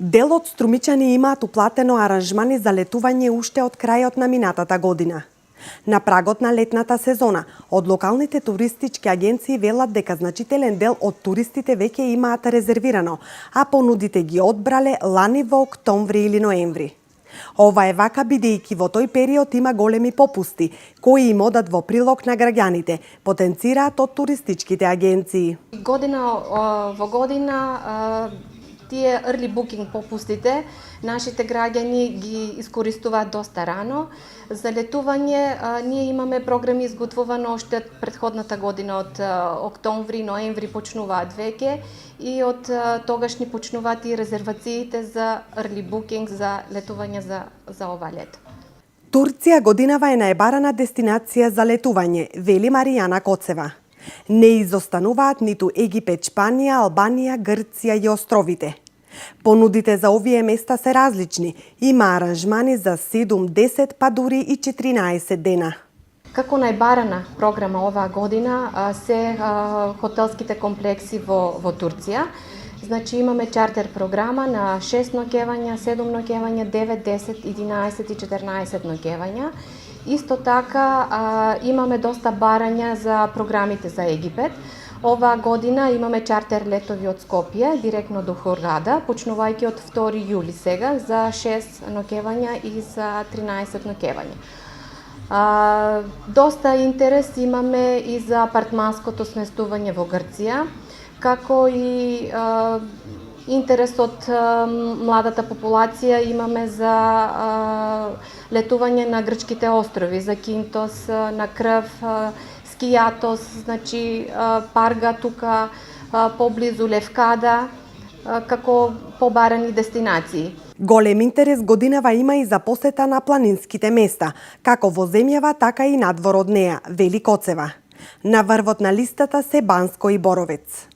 Дел од струмичани имаат уплатено аранжмани за летување уште од крајот на минатата година. На прагот на летната сезона, од локалните туристички агенции велат дека значителен дел од туристите веќе имаат резервирано, а понудите ги одбрале лани во октомври или ноември. Ова е вака бидејќи во тој период има големи попусти, кои им одат во прилог на граѓаните, потенцираат од туристичките агенции. Година во година тие early booking попустите нашите граѓани ги искористуваат доста рано. За летување ние имаме програми изготвувано уште од претходната година, од октомври, ноември почнуваат веќе и од тогаш ни почнуваат и резервациите за early booking за летување за ова лето. Турција годинава е најбарана дестинација за летување, вели Маријана Коцева. Не изостануваат ниту Египет, Шпанија, Албанија, Грција и островите. Понудите за овие места се различни. Има аранжмани за 7, 10, па дури и 14 дена. Како најбарана програма оваа година се хотелските комплекси во Турција. Значи имаме чартер програма на 6 ноќевања, 7 ноќевања, 9, 10, 11 и 14 ноќевања. Исто така имаме доста барања за програмите за Египет. Оваа година имаме чартер летови од Скопје, директно до Хургада, почнувајќи од 2 јули сега за 6 ноќевања и за 13 ноќевања. Доста интерес имаме и за апартманското сместување во Грција, како и интерес од младата популација имаме за летување на грчките острови, за Кинтос, на Крв, Скијатос, значи Парга тука поблизу Левкада, како побарани дестинации. Голем интерес годинава има и за посета на планинските места, како во земјава, така и надвор од неа, вели Коцева. На врвот на листата се Банско и Боровец.